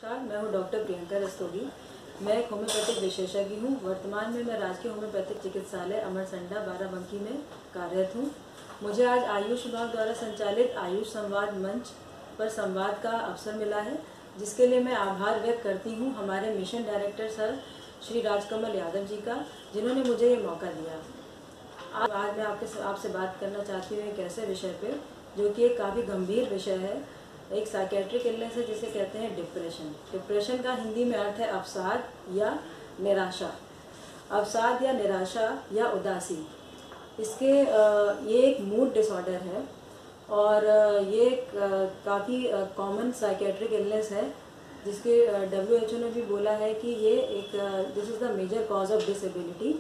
नमस्कार, मैं हूं डॉक्टर प्रियंका रस्तोगी। मैं एक होम्योपैथिक विशेषज्ञ हूं। वर्तमान में मैं राजकीय होम्योपैथिक चिकित्सालय अमरसंडा बाराबंकी में कार्यरत हूं। मुझे आज आयुष विभाग द्वारा संचालित आयुष संवाद मंच पर संवाद का अवसर मिला है, जिसके लिए मैं आभार व्यक्त करती हूं हमारे mission director sir Shri Rajkamal Yadav ji का, जिन्होंने मुझे ये मौका दिया। आज मैं आपसे बात करना चाहती हूँ एक ऐसे विषय पे जो कि एक काफ़ी गंभीर विषय है। एक साइकेट्रिक इलनेस है जिसे कहते हैं डिप्रेशन। डिप्रेशन का हिंदी में अर्थ है अवसाद या निराशा। अवसाद या निराशा या उदासी, ये एक मूड डिसऑर्डर है और ये काफ़ी कॉमन साइकेट्रिक इलनेस है, जिसके WHO ने भी बोला है कि ये this is the major cause of disability.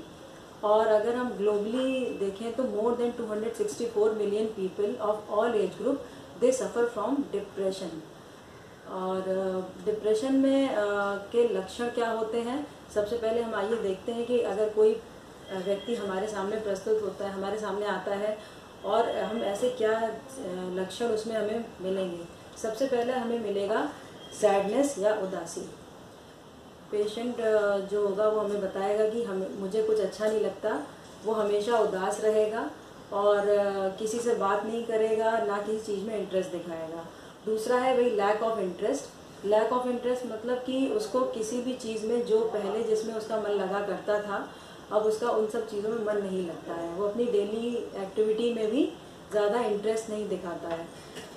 और अगर हम ग्लोबली देखें तो more than 264 million people of all age group they suffer from depression. और डिप्रेशन में के लक्षण क्या होते हैं, सबसे पहले हम आइए देखते हैं कि अगर कोई व्यक्ति हमारे सामने प्रस्तुत होता है, हमारे सामने आता है और हम ऐसे क्या लक्षण उसमें हमें मिलेंगे। सबसे पहले हमें मिलेगा सैडनेस या उदासी। पेशेंट जो होगा वो हमें बताएगा कि मुझे कुछ अच्छा नहीं लगता, वो हमेशा उदास रहेगा और किसी से बात नहीं करेगा, ना किसी चीज़ में इंटरेस्ट दिखाएगा। दूसरा है वही lack of interest. Lack of interest मतलब कि उसको किसी भी चीज़ में जो पहले जिसमें उसका मन लगा करता था, अब उसका उन सब चीज़ों में मन नहीं लगता है। वो अपनी डेली एक्टिविटी में भी ज़्यादा इंटरेस्ट नहीं दिखाता है।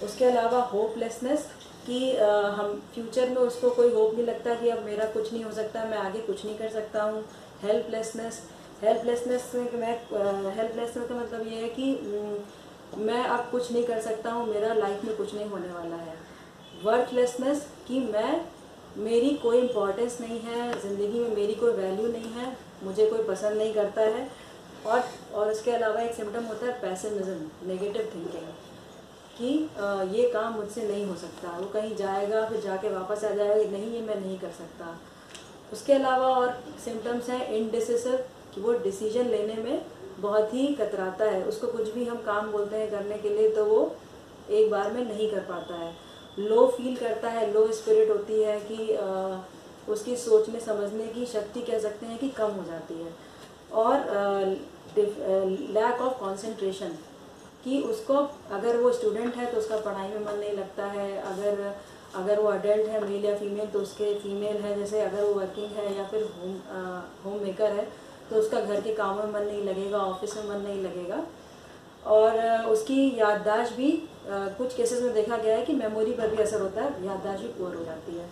उसके अलावा होपलेसनेस कि हम फ्यूचर में उसको कोई होप नहीं लगता कि अब मेरा कुछ नहीं हो सकता, मैं आगे कुछ नहीं कर सकता हूँ। हेल्पलेसनेस का मतलब ये है कि मैं अब कुछ नहीं कर सकता हूँ, मेरा लाइफ में कुछ नहीं होने वाला है। वर्थलेसनेस कि मेरी कोई इम्पोर्टेंस नहीं है, ज़िंदगी में मेरी कोई वैल्यू नहीं है, मुझे कोई पसंद नहीं करता है। और इसके अलावा एक सिम्टम होता है पेसिमिज्म, नेगेटिव थिंकिंग कि ये काम मुझसे नहीं हो सकता, वो कहीं जाएगा फिर जाके वापस आ जाएगा, नहीं ये मैं नहीं कर सकता। उसके अलावा और सिम्टम्स हैं इनडिसिसिव कि वो डिसीजन लेने में बहुत ही कतराता है। उसको कुछ भी हम काम बोलते हैं करने के लिए तो वो एक बार में नहीं कर पाता है। लो फील करता है, लो स्पिरिट होती है कि उसकी सोचने समझने की शक्ति कह सकते हैं कि कम हो जाती है। और लैक ऑफ कंसंट्रेशन कि उसको अगर वो स्टूडेंट है तो उसका पढ़ाई में मन नहीं लगता है, अगर वो अडल्ट है मेल या फीमेल तो उसके फीमेल है, जैसे अगर वो वर्किंग है या फिर होम मेकर है तो उसका घर के कामों में मन नहीं लगेगा, ऑफिस में मन नहीं लगेगा। और उसकी याददाश्त भी कुछ केसेस में देखा गया है कि मेमोरी पर भी असर होता है, याददाश्त भी पुअर हो जाती है।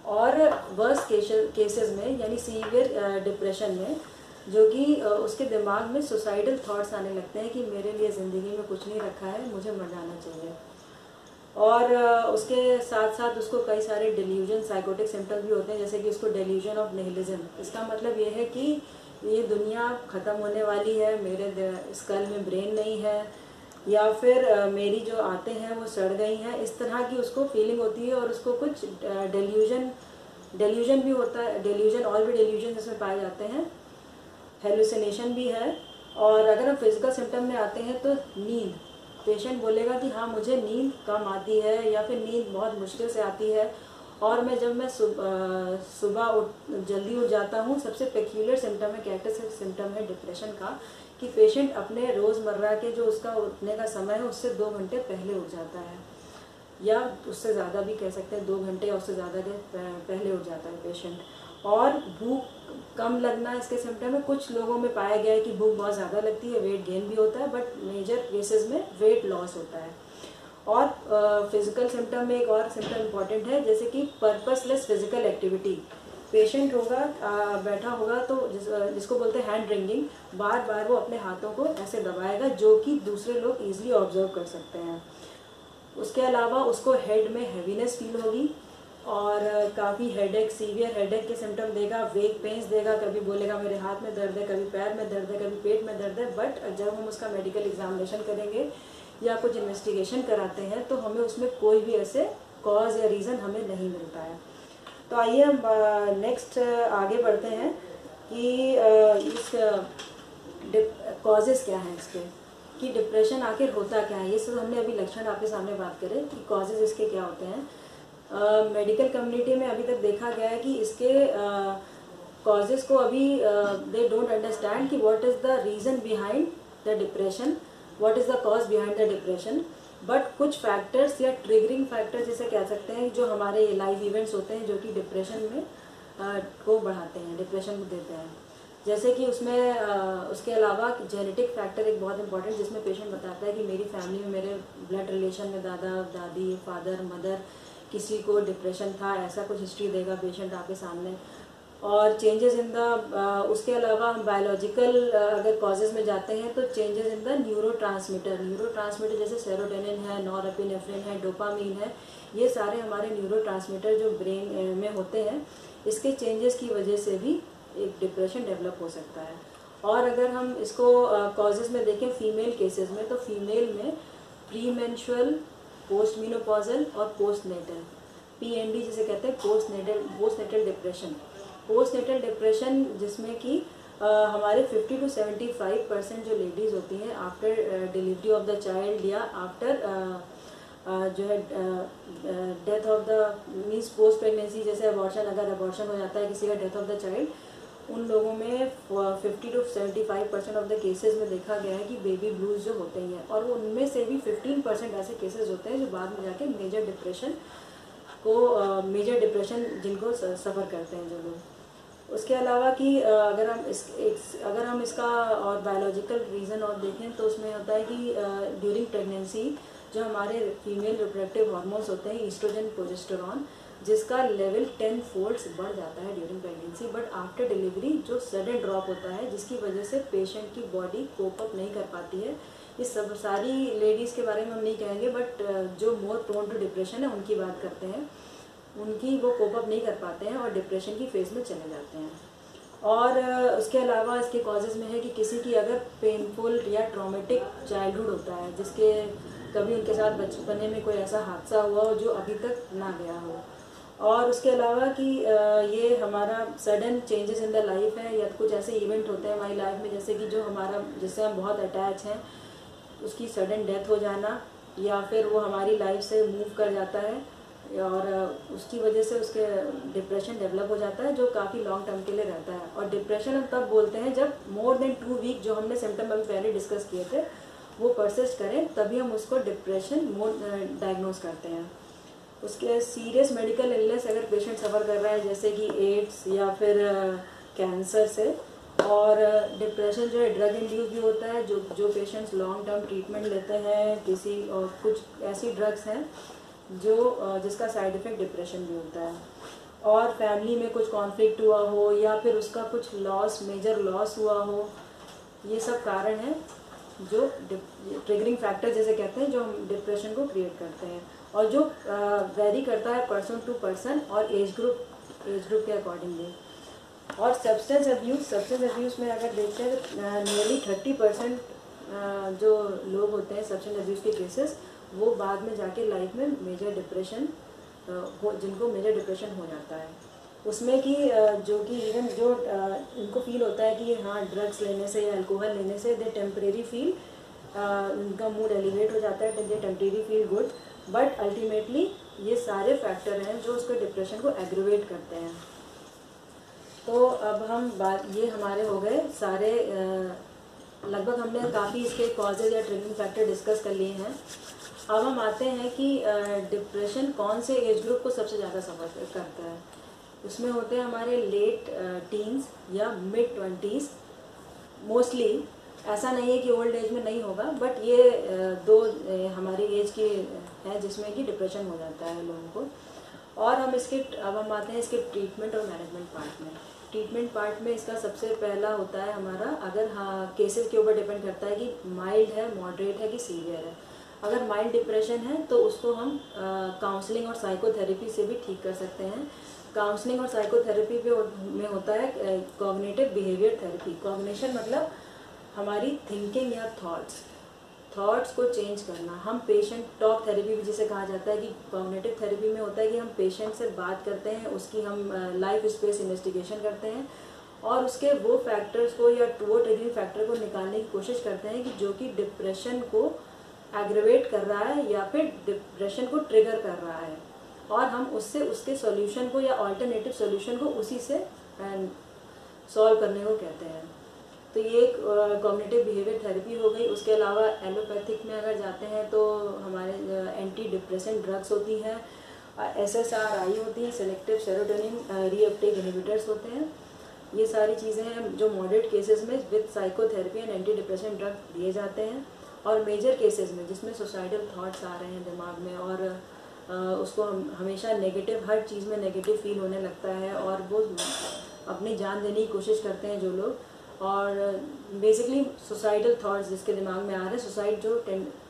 और वर्स्ट केसेस में यानी सीवियर डिप्रेशन में जो कि उसके दिमाग में सुसाइडल थॉट्स आने लगते हैं कि मेरे लिए ज़िंदगी में कुछ नहीं रखा है, मुझे मर जाना चाहिए। और उसके साथ साथ उसको कई सारे डिल्यूजन, साइकोटिक सिम्टम्स भी होते हैं, जैसे कि उसको डिल्यूजन ऑफ निहिलिज्म। इसका मतलब ये है कि ये दुनिया ख़त्म होने वाली है, मेरे स्कल में ब्रेन नहीं है, या फिर मेरी जो आते हैं वो सड़ गई हैं, इस तरह की उसको फीलिंग होती है। और उसको कुछ डिल्यूजन भी होता है, डिल्यूजन और भी डिल्यूजन इसमें पाए जाते हैं, हेलुसिनेशन भी है। और अगर हम फिजिकल सिम्टम में आते हैं तो नींद, पेशेंट बोलेगा कि हाँ मुझे नींद कम आती है या फिर नींद बहुत मुश्किल से आती है। और जब मैं सुबह जल्दी उठ जाता हूँ, सबसे पेक्यूलियर सिम्टम है, कैरेक्टरिस्टिक सिम्टम है डिप्रेशन का कि पेशेंट अपने रोज़मर्रा के जो उसका उठने का समय है उससे 2 घंटे पहले उठ जाता है, या उससे ज़्यादा भी कह सकते हैं, 2 घंटे या उससे ज़्यादा के पहले उठ जाता है पेशेंट। और भूख कम लगना इसके सिम्टम में, कुछ लोगों में पाया गया है कि भूख बहुत ज़्यादा लगती है, वेट गेन भी होता है, बट मेजर केसेस में वेट लॉस होता है। और फिजिकल सिम्टम में एक और सिम्टम इम्पॉर्टेंट है, जैसे कि पर्पसलेस फिजिकल एक्टिविटी। पेशेंट होगा बैठा होगा तो जिसको बोलते हैं हैंड रिंगिंग, बार बार वो अपने हाथों को ऐसे दबाएगा जो कि दूसरे लोग ईजिली ऑब्जर्व कर सकते हैं। उसके अलावा उसको हेड में हैवीनेस फील होगी और काफ़ी हेडेक, सीवियर हेडेक के सिम्टम देगा, वेक पेन्स देगा, कभी बोलेगा मेरे हाथ में दर्द है, कभी पैर में दर्द है, कभी पेट में दर्द है। बट जब हम उसका मेडिकल एग्जामिनेशन करेंगे या कुछ इन्वेस्टिगेशन कराते हैं तो हमें उसमें कोई भी ऐसे कॉज या रीज़न हमें नहीं मिलता है। तो आइए हम नेक्स्ट आगे बढ़ते हैं कि इस कॉजेज़ क्या हैं इसके, कि डिप्रेशन आखिर होता क्या है। ये सब हमने अभी लक्षण आपके सामने बात करें कि कॉजेज़ इसके क्या होते हैं। मेडिकल कम्युनिटी में अभी तक देखा गया है कि इसके कॉजेज़ को अभी दे डोंट अंडरस्टैंड कि what is the reason behind the depression, what is the cause behind the depression. But कुछ फैक्टर्स या ट्रिगरिंग फैक्टर्स जिसे कह सकते हैं जो हमारे लाइफ इवेंट्स होते हैं जो कि डिप्रेशन में को बढ़ाते हैं, डिप्रेशन को देते हैं। जैसे कि उसमें उसके अलावा जेनेटिक फैक्टर एक बहुत इंपॉर्टेंट, जिसमें पेशेंट बताता है कि मेरी फैमिली में मेरे ब्लड रिलेशन में दादा दादी फादर मदर किसी को डिप्रेशन था, ऐसा कुछ हिस्ट्री देगा पेशेंट आपके सामने। और चेंजेस इन द उसके अलावा हम बायोलॉजिकल अगर कॉजेज़ में जाते हैं तो चेंजेस इन द न्यूरोट्रांसमीटर जैसे सेरोटोनिन है, नॉरएपिनेफ्रिन है, डोपामीन है, ये सारे हमारे न्यूरोट्रांसमीटर जो ब्रेन में होते हैं, इसके चेंजेस की वजह से भी एक डिप्रेशन डेवलप हो सकता है। और अगर हम इसको कॉजेज़ में देखें फीमेल केसेस में, तो फीमेल में प्रीमेंस्ट्रुअल, पोस्ट मेनोपॉजल और पोस्ट नेटल, PND जिसे कहते हैं पोस्ट नेटल डिप्रेशन, जिसमें कि हमारे 50 to 75% जो लेडीज़ होती हैं after delivery of the child या आफ्टर जो है death of the means post pregnancy, जैसे अबॉर्शन, अगर अबॉर्शन हो जाता है किसी का डेथ ऑफ द चाइल्ड, उन लोगों में 50 to 75% ऑफ द केसेस में देखा गया है कि बेबी ब्लूज जो होते हैं, और उनमें से भी 15% ऐसे केसेस होते हैं जो बाद में जाके मेजर डिप्रेशन जिनको सफ़र करते हैं जो लोग। उसके अलावा कि अगर हम इसका और बायोलॉजिकल रीज़न और देखें तो उसमें होता है कि ड्यूरिंग प्रेगनेंसी जो हमारे फीमेल रिप्रोडक्टिव हार्मोन्स होते हैं ईस्ट्रोजन प्रोजेस्टेरॉन, जिसका लेवल 10 फोल्ड्स बढ़ जाता है during pregnancy, but after delivery जो सडन ड्रॉप होता है जिसकी वजह से पेशेंट की बॉडी कोप अप नहीं कर पाती है। ये सब सारी लेडीज़ के बारे में हम नहीं कहेंगे, बट जो मोर प्रोन टू डिप्रेशन है उनकी बात करते हैं, उनकी वो कोप अप नहीं कर पाते हैं और डिप्रेशन की फेज में चले जाते हैं। और उसके अलावा इसके कॉजेज़ में है कि किसी की अगर पेनफुल या ट्रॉमेटिक चाइल्डहुड होता है, जिसके कभी उनके साथ बचपने में कोई ऐसा हादसा हुआ हो जो अभी तक ना गया हो, और उसके अलावा कि ये हमारा sudden changes in the life है, या कुछ ऐसे इवेंट होते हैं हमारी लाइफ में जैसे कि जो हमारा जिससे हम बहुत अटैच हैं, उसकी सडन डेथ हो जाना, या फिर वो हमारी लाइफ से मूव कर जाता है और उसकी वजह से उसके डिप्रेशन डेवलप हो जाता है जो काफ़ी लॉन्ग टर्म के लिए रहता है। और डिप्रेशन हम तब बोलते हैं जब मोर देन 2 वीक, जो हमने सिम्टम अभी पहले डिस्कस किए थे, वो परसिस्ट करें, तभी हम उसको डिप्रेशन डायग्नोज करते हैं। उसके सीरियस मेडिकल इलनेस अगर पेशेंट सफ़र कर रहा है जैसे कि एड्स या फिर कैंसर से, और डिप्रेशन जो है ड्रग इंड्यूस भी होता है, जो पेशेंट्स लॉन्ग टर्म ट्रीटमेंट लेते हैं किसी, और कुछ ऐसी ड्रग्स हैं जो जिसका साइड इफ़ेक्ट डिप्रेशन भी होता है। और फैमिली में कुछ कॉन्फ्लिक्ट हुआ हो या फिर उसका कुछ मेजर लॉस हुआ हो, ये सब कारण हैं जो ट्रिगरिंग फैक्टर जैसे कहते हैं जो हम डिप्रेशन को क्रिएट करते हैं, और जो वेरी करता है पर्सन टू पर्सन और एज ग्रुप के अकॉर्डिंगली। और सब्सटेंस अब्यूज़ में अगर देखते हैं तो नियरली 30% जो लोग होते हैं सब्सटेंस अब्यूज़ के केसेस, वो बाद में जाके लाइफ में मेजर डिप्रेशन जिनको मेजर डिप्रेशन हो जाता है, उसमें कि जो कि इवन जो इनको फील होता है कि हाँ ड्रग्स लेने से या अल्कोहल लेने से दे टेम्परेरी फील, उनका मूड एलिवेट हो जाता है, they temporary feel good, but ultimately ये सारे फैक्टर हैं जो उसको डिप्रेशन को एग्रीवेट करते हैं। तो अब हम ये हमारे हो गए सारे, लगभग हमने काफ़ी इसके कॉजेज या ट्रिगरिंग फैक्टर डिस्कस कर लिए हैं। अब हम आते हैं कि डिप्रेशन कौन से एज ग्रुप को सबसे ज़्यादा सफ़र करता है। उसमें होते हैं हमारे लेट टीन्स या मिड 20s मोस्टली। ऐसा नहीं है कि ओल्ड एज में नहीं होगा, बट ये दो हमारी एज के हैं जिसमें कि डिप्रेशन हो जाता है लोगों को। और अब हम आते हैं इसके ट्रीटमेंट और मैनेजमेंट पार्ट में। ट्रीटमेंट पार्ट में इसका सबसे पहला होता है हमारा, अगर हाँ केसेस के ऊपर डिपेंड करता है कि माइल्ड है, मॉडरेट है कि सीवियर है। अगर माइल्ड डिप्रेशन है तो उसको हम काउंसलिंग और साइकोथेरेपी से भी ठीक कर सकते हैं। काउंसलिंग और साइकोथेरेपी में होता है कॉग्निटिव बिहेवियर थेरेपी। कॉग्निशन मतलब हमारी थिंकिंग या थॉट्स को चेंज करना। हम पेशेंट टॉक थेरेपी भी जिसे कहा जाता है कि कॉग्निटिव थेरेपी में होता है कि हम पेशेंट से बात करते हैं, उसकी हम लाइफ स्पेस इन्वेस्टिगेशन करते हैं और उसके वो फैक्टर्स को या वो ट्रिगरिंग फैक्टर को निकालने की कोशिश करते हैं कि जो कि डिप्रेशन को एग्रेवेट कर रहा है या फिर डिप्रेशन को ट्रिगर कर रहा है। और हम उससे उसके सॉल्यूशन को या अल्टरनेटिव सॉल्यूशन को उसी से सॉल्व करने को कहते हैं। तो ये एक कॉग्निटिव बिहेवियर थेरेपी हो गई। उसके अलावा एलोपैथिक में अगर जाते हैं तो हमारे एंटी डिप्रेसेंट ड्रग्स होती हैं, SSRI होती है, सेलेक्टिव सेरोटोनिन रीअपटेक इनहिबिटर्स होते हैं। ये सारी चीज़ें हैं जो मॉडरेट केसेस में with psychotherapy and anti depressant drug दिए जाते हैं। और मेजर केसेस में जिसमें सुसाइडल थॉट्स आ रहे हैं दिमाग में और उसको हमेशा नेगेटिव, हर चीज़ में नेगेटिव फील होने लगता है और वो अपनी जान देने की कोशिश करते हैं जो लोग, और बेसिकली सुसाइडल थॉट्स जिसके दिमाग में आ रहे हैं, सुसाइड जो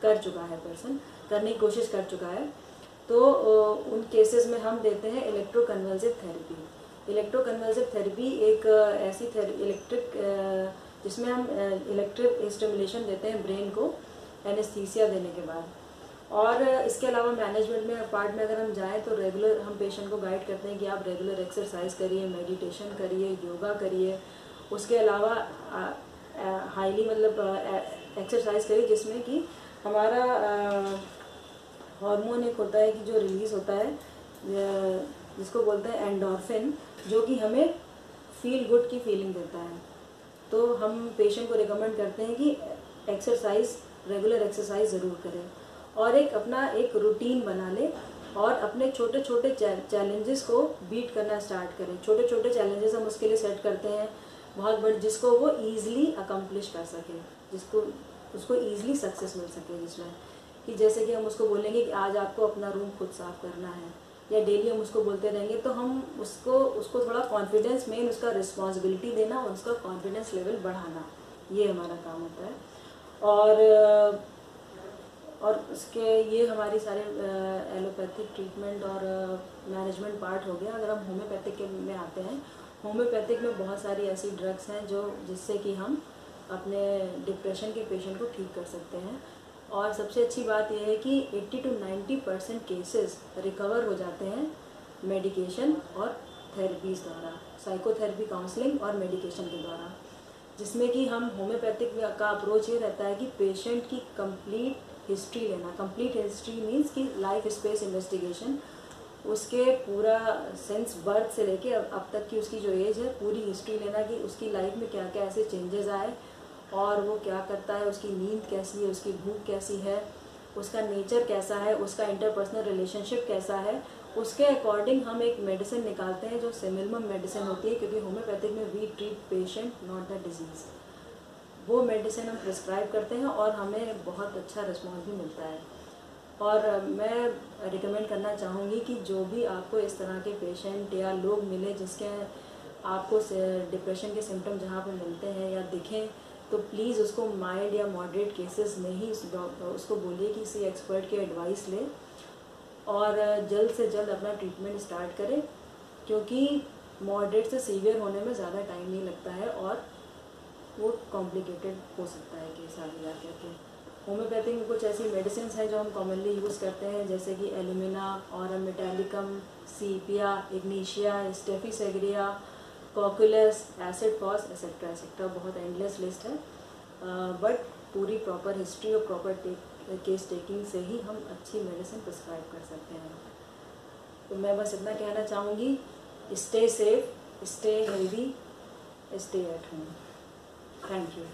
कर चुका है, पर्सन करने की कोशिश कर चुका है, तो उन केसेस में हम देते हैं इलेक्ट्रोकन्वल्सिव थेरेपी। इलेक्ट्रोकन्वल्सिव थेरेपी एक ऐसी इलेक्ट्रिक जिसमें हम इलेक्ट्रिक स्टिमुलेशन देते हैं ब्रेन को एनेस्थीसिया देने के बाद। और इसके अलावा मैनेजमेंट में पार्ट में अगर हम जाएं तो रेगुलर हम पेशेंट को गाइड करते हैं कि आप रेगुलर एक्सरसाइज करिए, मेडिटेशन करिए, योगा करिए। उसके अलावा हाईली एक्सरसाइज करिए जिसमें कि हमारा हार्मोन एक होता है कि जो रिलीज़ होता है जिसको बोलते हैं एंडोर्फिन, जो कि हमें फील गुड की फीलिंग देता है। तो हम पेशेंट को रिकमेंड करते हैं कि एक्सरसाइज, रेगुलर एक्सरसाइज ज़रूर करें और अपना एक रूटीन बना ले और अपने छोटे छोटे चैलेंजेस को बीट करना स्टार्ट करें। छोटे छोटे चैलेंजेस हम उसके लिए सेट करते हैं बहुत बड़े, जिसको वो ईज़िली अकम्प्लिश कर सके, जिसको उसको ईज़िली सक्सेस मिल सके। जिसमें कि जैसे कि हम उसको बोलेंगे कि आज आपको अपना रूम खुद साफ़ करना है, या डेली हम उसको बोलते रहेंगे, तो हम उसको थोड़ा कॉन्फिडेंस, मेन उसका रिस्पॉन्सिबिलिटी देना और उसका कॉन्फिडेंस लेवल बढ़ाना, ये हमारा काम होता है। और उसके ये हमारी सारे एलोपैथिक ट्रीटमेंट और मैनेजमेंट पार्ट हो गया। अगर हम होम्योपैथिक में आते हैं, होम्योपैथिक में बहुत सारी ऐसी ड्रग्स हैं जिससे कि हम अपने डिप्रेशन के पेशेंट को ठीक कर सकते हैं। और सबसे अच्छी बात यह है कि 80 to 90% केसेस रिकवर हो जाते हैं मेडिकेशन और थेरेपीज़ द्वारा, साइकोथेरेपी, काउंसलिंग और मेडिकेशन के द्वारा। जिसमें कि हम होम्योपैथिक का अप्रोच ये रहता है कि पेशेंट की कंप्लीट हिस्ट्री लेना। कंप्लीट हिस्ट्री मीन्स कि लाइफ स्पेस इन्वेस्टिगेशन, उसके पूरा सिंस बर्थ से लेके अब तक की उसकी जो एज है पूरी हिस्ट्री लेना कि उसकी लाइफ में क्या क्या ऐसे चेंजेस आए और वो क्या करता है, उसकी नींद कैसी है, उसकी भूख कैसी है, उसका नेचर कैसा है, उसका इंटरपर्सनल रिलेशनशिप कैसा है। उसके अकॉर्डिंग हम एक मेडिसिन निकालते हैं जो सिमिलम मेडिसिन होती है, क्योंकि होम्योपैथिक में we treat patient not the disease. वो मेडिसिन हम प्रिस्क्राइब करते हैं और हमें बहुत अच्छा रिस्पॉन्स भी मिलता है। और मैं रिकमेंड करना चाहूँगी कि जो भी आपको इस तरह के पेशेंट या लोग मिले जिसके आपको डिप्रेशन के सिम्टम जहाँ पर मिलते हैं या दिखें, तो प्लीज़ उसको माइल्ड या मॉडरेट केसेस में ही उसको बोलिए कि किसी एक्सपर्ट की एडवाइस ले और जल्द से जल्द अपना ट्रीटमेंट स्टार्ट करें, क्योंकि मॉडरेट से सीवियर होने में ज़्यादा टाइम नहीं लगता है और वो कॉम्प्लिकेटेड हो सकता है केस आगे जा करके। होम्योपैथी में कुछ ऐसी मेडिसिन हैं जो हम कॉमनली यूज़ करते हैं, जैसे कि alumina, aurum metallicum, sepia, ignatia, staphysagria, cocculus, acid phos, etcetera etcetera. बहुत एंडलेस लिस्ट है, बट पूरी प्रॉपर हिस्ट्री और प्रॉपर केस टेकिंग से ही हम अच्छी मेडिसिन प्रिस्क्राइब कर सकते हैं। तो मैं बस इतना कहना चाहूँगी, stay safe, stay healthy, stay at home. Thank you.